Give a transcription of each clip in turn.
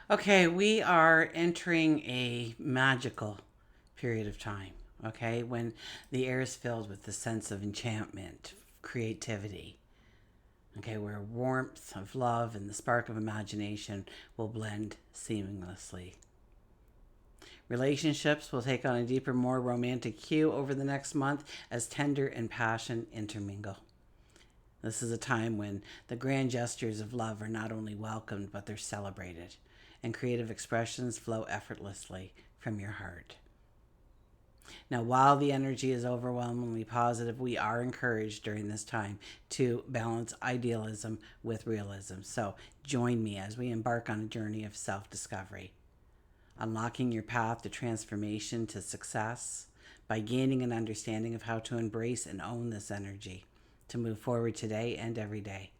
Okay, we are entering a magical period of time, okay, when the air is filled with the sense of enchantment, creativity, okay, where warmth of love and the spark of imagination will blend seamlessly. Relationships will take on a deeper, more romantic hue over the next month as tender and passion intermingle. This is a time when the grand gestures of love are not only welcomed, but they're celebrated, and creative expressions flow effortlessly from your heart. Now, while the energy is overwhelmingly positive, we are encouraged during this time to balance idealism with realism. So, join me as we embark on a journey of self discovery, unlocking your path to transformation to success by gaining an understanding of how to embrace and own this energy to move forward today and every day.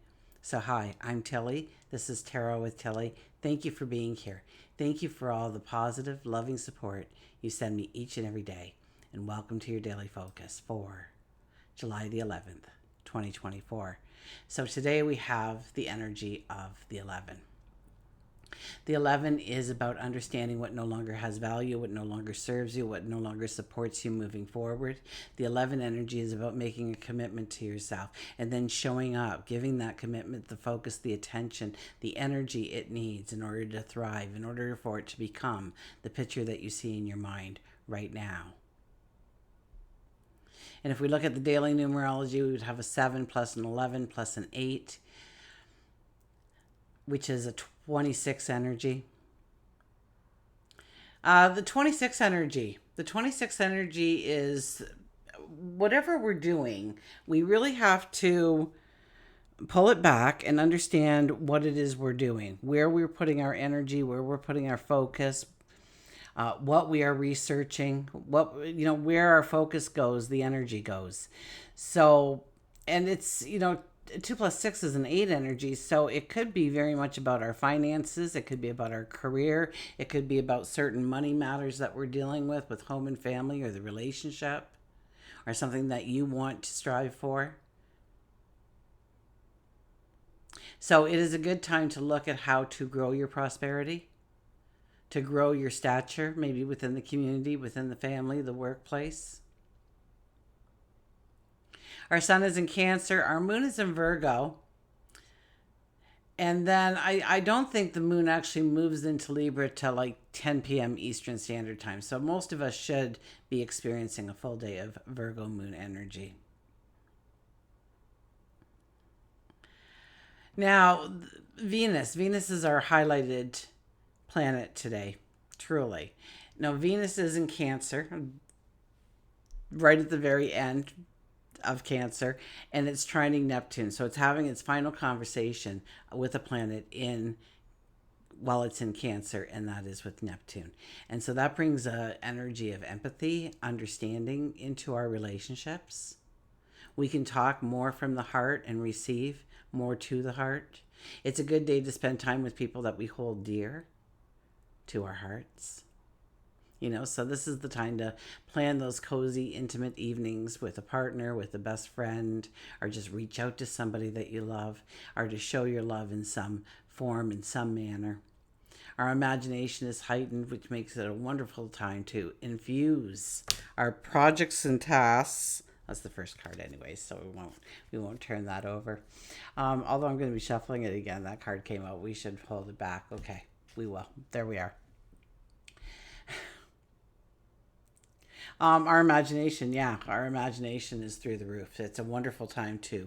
So, hi, I'm Tilly. This is Tarot with Tilly. Thank you for being here. Thank you for all the positive, loving support you send me each and every day. And welcome to your daily focus for July the 11th, 2024. So, today we have the energy of the 11. The 11 is about understanding what no longer has value, what no longer serves you, what no longer supports you moving forward. The 11 energy is about making a commitment to yourself and then showing up, giving that commitment the focus, the attention, the energy it needs in order to thrive, in order for it to become the picture that you see in your mind right now. And if we look at the daily numerology, we would have a 7 plus an 11 plus an 8, which is a 26 energy. The 26 energy. The 26 energy is whatever we're doing, we really have to pull it back and understand what it is we're doing, where we're putting our energy, where we're putting our focus, what we are researching, where our focus goes, the energy goes. So, and it's, 2 plus 6 is an 8 energy, so it could be very much about our finances. It could be about our career. It could be about certain money matters that we're dealing with home and family, or the relationship, or something that you want to strive for. So it is a good time to look at how to grow your prosperity, to grow your stature, maybe within the community, within the family, the workplace. Our sun is in Cancer, our moon is in Virgo. And then I don't think the moon actually moves into Libra till like 10 p.m. Eastern Standard Time. So most of us should be experiencing a full day of Virgo moon energy. Now, Venus is our highlighted planet today, truly. Now, Venus is in Cancer, right at the very end of Cancer, and it's trining Neptune. So it's having its final conversation with a planet in while it's in Cancer, and that is with Neptune. And so that brings a energy of empathy, understanding into our relationships. We can talk more from the heart and receive more to the heart. It's a good day to spend time with people that we hold dear to our hearts. So this is the time to plan those cozy, intimate evenings with a partner, with a best friend, or just reach out to somebody that you love, or to show your love in some form, in some manner. Our imagination is heightened, which makes it a wonderful time to infuse our projects and tasks. That's the first card anyway, so we won't turn that over. Although I'm going to be shuffling it again. That card came out. We should hold it back. Okay, we will. There we are. Our imagination, yeah, our imagination is through the roof. It's a wonderful time to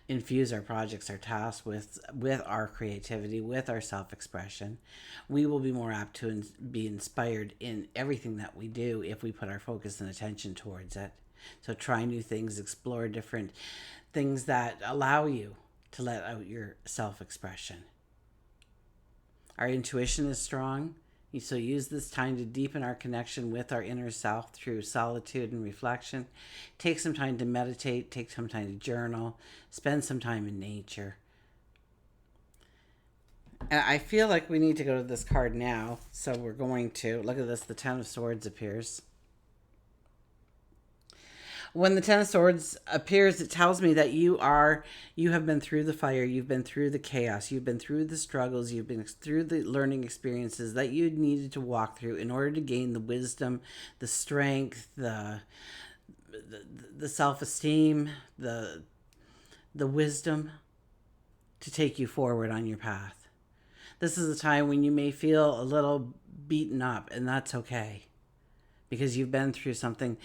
infuse our projects, our tasks with our creativity, with our self-expression. We will be more apt to be inspired in everything that we do if we put our focus and attention towards it. So try new things, explore different things that allow you to let out your self-expression. Our intuition is strong. So use this time to deepen our connection with our inner self through solitude and reflection. Take some time to meditate, take some time to journal, spend some time in nature. And I feel like we need to go to this card now. So we're going to, look at this, the Ten of Swords appears. When the Ten of Swords appears, it tells me that you have been through the fire, you've been through the chaos, you've been through the struggles, you've been through the learning experiences that you needed to walk through in order to gain the wisdom, the strength, the self-esteem, the wisdom to take you forward on your path. This is a time when you may feel a little beaten up, and that's okay, because you've been through something,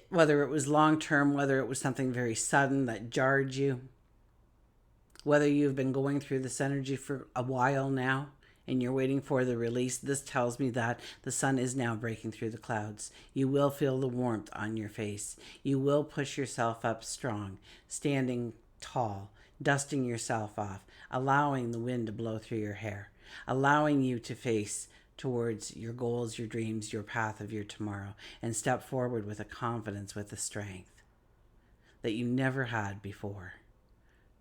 whether it was long term, whether it was something very sudden that jarred you, whether you've been going through this energy for a while now and you're waiting for the release. This tells me that the sun is now breaking through the clouds. You will feel the warmth on your face. You will push yourself up strong, standing tall, dusting yourself off, allowing the wind to blow through your hair, allowing you to face towards your goals, your dreams, your path of your tomorrow, and step forward with a confidence, with a strength that you never had before.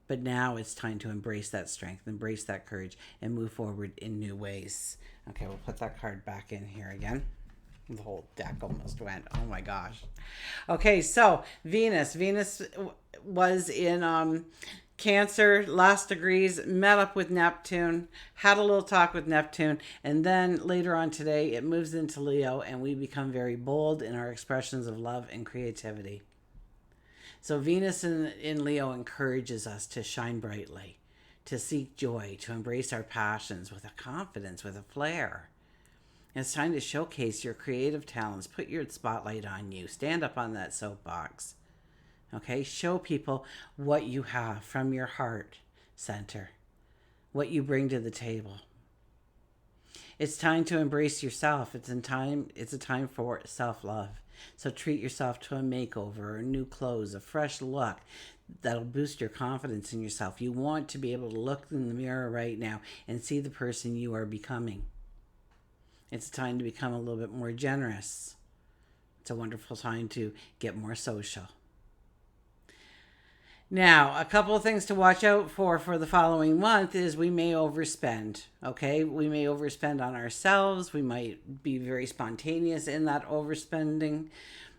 But now it's time to embrace that strength, embrace that courage, and move forward in new ways. Okay, we'll put that card back in here again. The whole deck almost went. Oh my gosh. Okay, so Venus was in Cancer, last degrees, met up with Neptune, had a little talk with Neptune, and then later on today it moves into Leo, and we become very bold in our expressions of love and creativity. So Venus in Leo encourages us to shine brightly, to seek joy, to embrace our passions with a confidence, with a flair. It's time to showcase your creative talents. Put your spotlight on you. Stand up on that soapbox. Okay, show people what you have from your heart center, what you bring to the table. It's time to embrace yourself. It's a time for self-love. So treat yourself to a makeover, or new clothes, a fresh look that'll boost your confidence in yourself. You want to be able to look in the mirror right now and see the person you are becoming. It's time to become a little bit more generous. It's a wonderful time to get more social. Now, a couple of things to watch out for the following month is we may overspend, okay? We may overspend on ourselves. We might be very spontaneous in that overspending,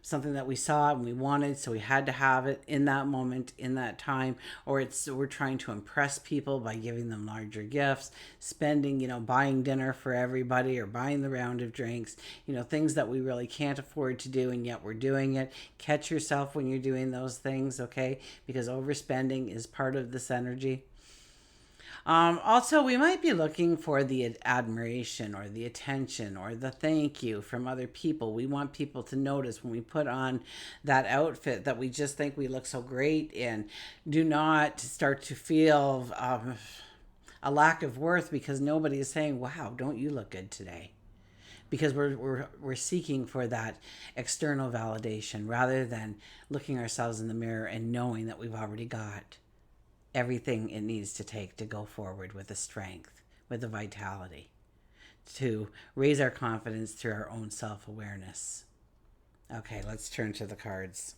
something that we saw and we wanted, so we had to have it in that moment, in that time. Or we're trying to impress people by giving them larger gifts, spending, buying dinner for everybody, or buying the round of drinks, things that we really can't afford to do, and yet we're doing it. Catch yourself when you're doing those things, okay? Because overspending is part of this energy. Also, we might be looking for the admiration or the attention or the thank you from other people. We want people to notice when we put on that outfit that we just think we look so great, and do not start to feel a lack of worth because nobody is saying, wow, don't you look good today? Because we're seeking for that external validation rather than looking ourselves in the mirror and knowing that we've already got everything it needs to take to go forward with the strength, with the vitality, to raise our confidence through our own self-awareness. Okay, let's turn to the cards.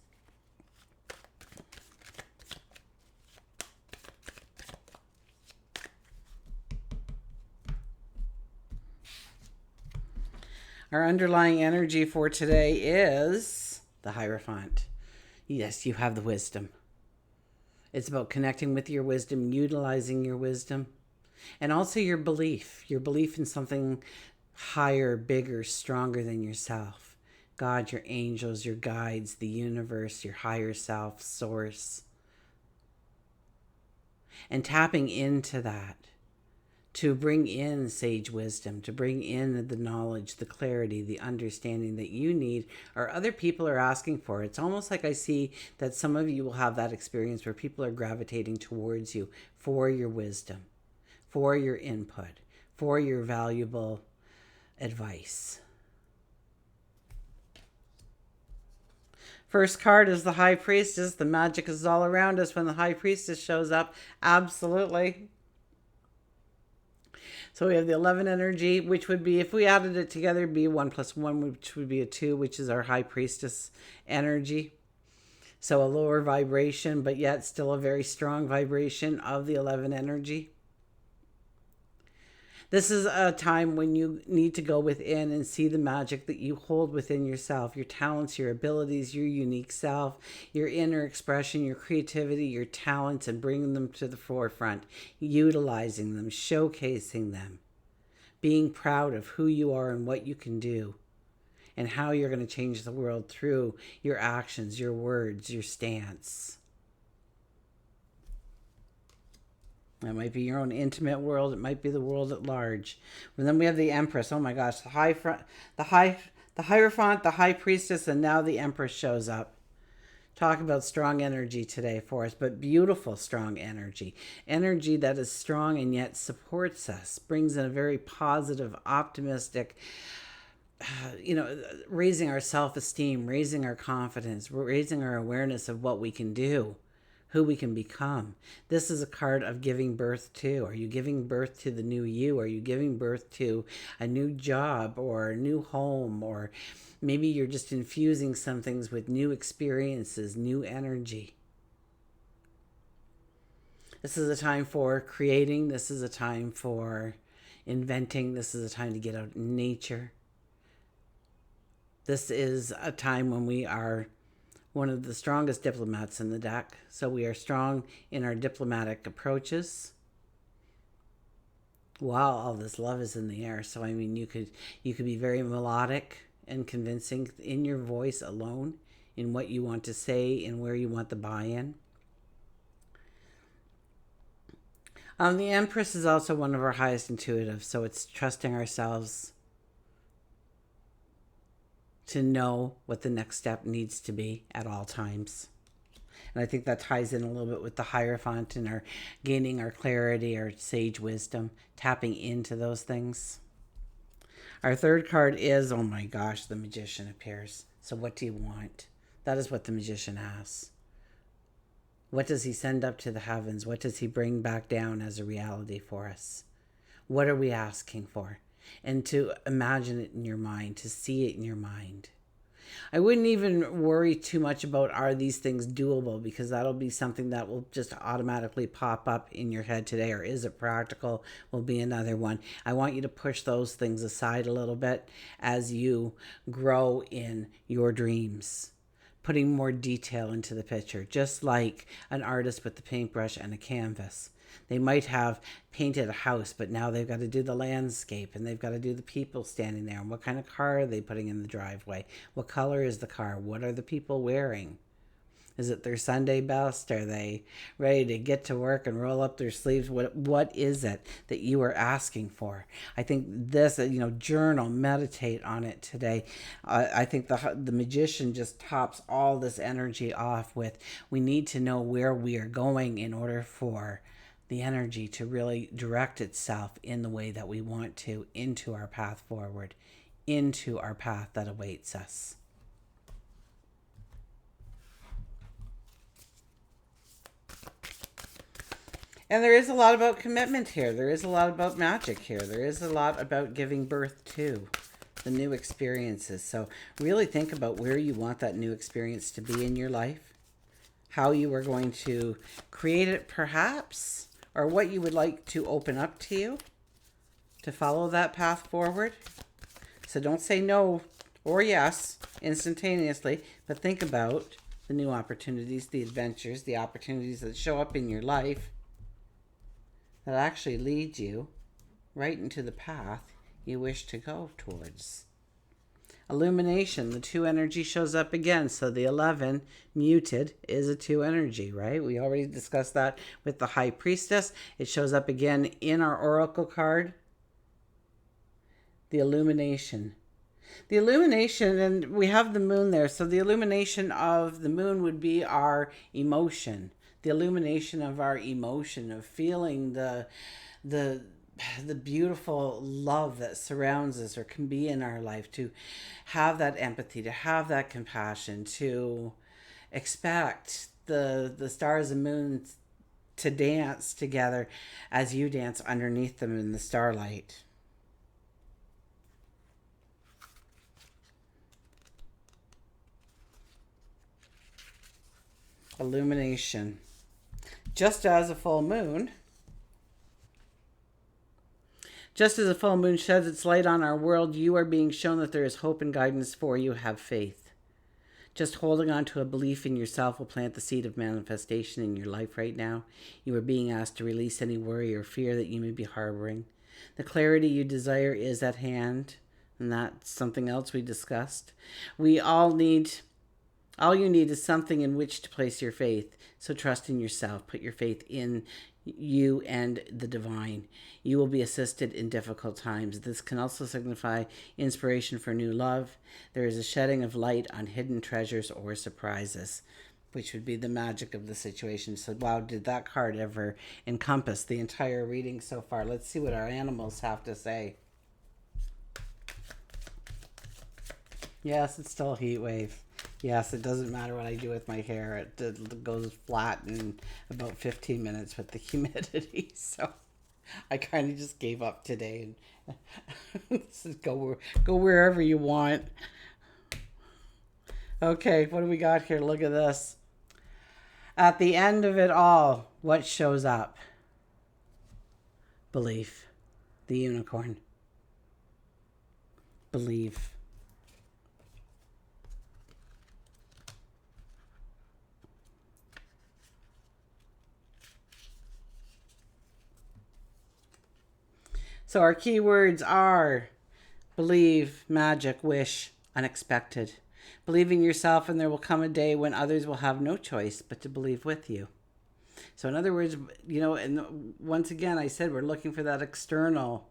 Our underlying energy for today is the Hierophant. Yes, you have the wisdom. It's about connecting with your wisdom, utilizing your wisdom, and also your belief in something higher, bigger, stronger than yourself. God, your angels, your guides, the universe, your higher self, source. And tapping into that to bring in sage wisdom, to bring in the knowledge, the clarity, the understanding that you need or other people are asking for. It's almost like I see that some of you will have that experience where people are gravitating towards you for your wisdom, for your input, for your valuable advice. First card is the High Priestess. The magic is all around us when the High Priestess shows up. Absolutely. So we have the 11 energy, which would be, if we added it together, it'd be 1 + 1, which would be a 2, which is our High Priestess energy. So a lower vibration, but yet still a very strong vibration of the 11 energy. This is a time when you need to go within and see the magic that you hold within yourself, your talents, your abilities, your unique self, your inner expression, your creativity, your talents, and bringing them to the forefront, utilizing them, showcasing them, being proud of who you are and what you can do, and how you're going to change the world through your actions, your words, your stance. It might be your own intimate world. It might be the world at large. And then we have the Empress. Oh my gosh, the Hierophant, the High Priestess, and now the Empress shows up. Talk about strong energy today for us, but beautiful strong energy. Energy that is strong and yet supports us, brings in a very positive, optimistic, raising our self-esteem, raising our confidence, raising our awareness of what we can do, who we can become. This is a card of giving birth to. Are you giving birth to the new you? Are you giving birth to a new job or a new home? Or maybe you're just infusing some things with new experiences, new energy. This is a time for creating. This is a time for inventing. This is a time to get out in nature. This is a time when we are one of the strongest diplomats in the deck. So we are strong in our diplomatic approaches while all this love is in the air. So I mean, you could be very melodic and convincing in your voice alone, in what you want to say and where you want the buy-in. The Empress is also one of our highest intuitives, so it's trusting ourselves to know what the next step needs to be at all times. And I think that ties in a little bit with the Hierophant and our gaining our clarity, our sage wisdom, tapping into those things. Our third card is, oh my gosh, the Magician appears. So what do you want? That is what the Magician asks. What does he send up to the heavens? What does he bring back down as a reality for us? What are we asking for? And to imagine it in your mind, to see it in your mind. I wouldn't even worry too much about, are these things doable, because that'll be something that will just automatically pop up in your head today, or is it practical will be another one. I want you to push those things aside a little bit as you grow in your dreams, putting more detail into the picture, just like an artist with the paintbrush and a canvas. They might have painted a house, but now they've got to do the landscape, and they've got to do the people standing there. And what kind of car are they putting in the driveway? What color is the car? What are the people wearing? Is it their Sunday best? Are they ready to get to work and roll up their sleeves? What is it that you are asking for? I think this, journal, meditate on it today. I think the Magician just tops all this energy off with, we need to know where we are going in order for the energy to really direct itself in the way that we want to, into our path forward, into our path that awaits us. And there is a lot about commitment here. There is a lot about magic here. There is a lot about giving birth to the new experiences. So really think about where you want that new experience to be in your life, how you are going to create it perhaps, or what you would like to open up to you to follow that path forward. So don't say no or yes instantaneously, but think about the new opportunities, the adventures, the opportunities that show up in your life that actually lead you right into the path you wish to go towards. Illumination, the 2 energy shows up again. So the 11 muted is a 2 energy, right? We already discussed that with the High Priestess. It shows up again in our Oracle card. The illumination. The illumination, and we have the moon there. So the illumination of the moon would be our emotion. The illumination of our emotion, of feeling the beautiful love that surrounds us or can be in our life, to have that empathy, to have that compassion, to expect the stars and moons to dance together as you dance underneath them in the starlight. Illumination. Just as a full moon Just as a full moon sheds its light on our world, you are being shown that there is hope and guidance for you. Have faith. Just holding on to a belief in yourself will plant the seed of manifestation in your life right now. You are being asked to release any worry or fear that you may be harboring. The clarity you desire is at hand, and that's something else we discussed. All you need is something in which to place your faith. So trust in yourself. Put your faith in you and the divine. You will be assisted in difficult times. This can also signify inspiration for new love. There is a shedding of light on hidden treasures or surprises, which would be the magic of the situation. So, wow, did that card ever encompass the entire reading so far? Let's see what our animals have to say. Yes, it's still a heat wave. Yes, it doesn't matter what I do with my hair. It goes flat in about 15 minutes with the humidity. So I kind of just gave up today and go wherever you want. Okay, what do we got here? Look at this. At the end of it all, what shows up? Belief. The unicorn. Believe. So our keywords are believe, magic, wish, unexpected. Believe in yourself, and there will come a day when others will have no choice but to believe with you. So in other words, and once again, I said we're looking for that external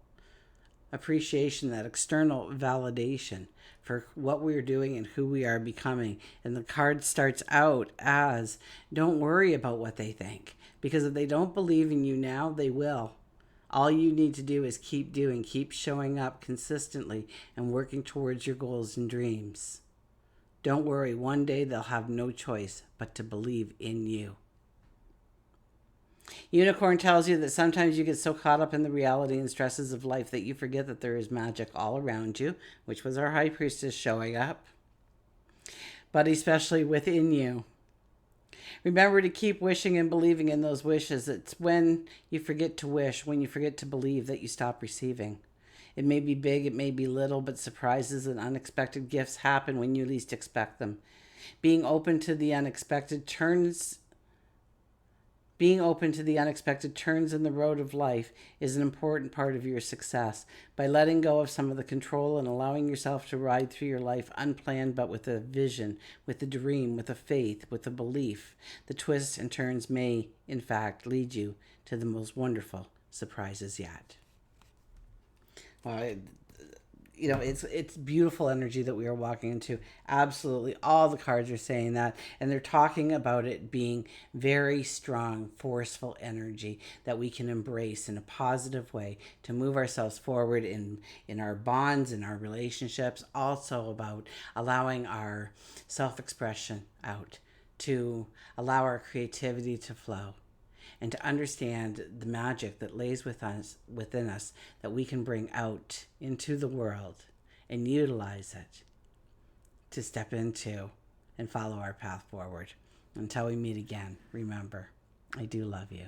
appreciation, that external validation for what we're doing and who we are becoming. And the card starts out as, don't worry about what they think, because if they don't believe in you now, they will. All you need to do is keep showing up consistently and working towards your goals and dreams. Don't worry, one day they'll have no choice but to believe in you. Unicorn tells you that sometimes you get so caught up in the reality and stresses of life that you forget that there is magic all around you, which was our high priestess showing up, but especially within you. Remember to keep wishing and believing in those wishes. It's when you forget to wish, when you forget to believe, that you stop receiving. It may be big, it may be little, but surprises and unexpected gifts happen when you least expect them. Being open to the unexpected turns in the road of life is an important part of your success. By letting go of some of the control and allowing yourself to ride through your life unplanned, but with a vision, with a dream, with a faith, with a belief, the twists and turns may, in fact, lead you to the most wonderful surprises yet. It's beautiful energy that we are walking into. Absolutely, all the cards are saying that, and they're talking about it being very strong, forceful energy that we can embrace in a positive way to move ourselves forward in our bonds, in our relationships. Also about allowing our self-expression out, to allow our creativity to flow, and to understand the magic that lays within us that we can bring out into the world and utilize it to step into and follow our path forward. Until we meet again, remember, I do love you.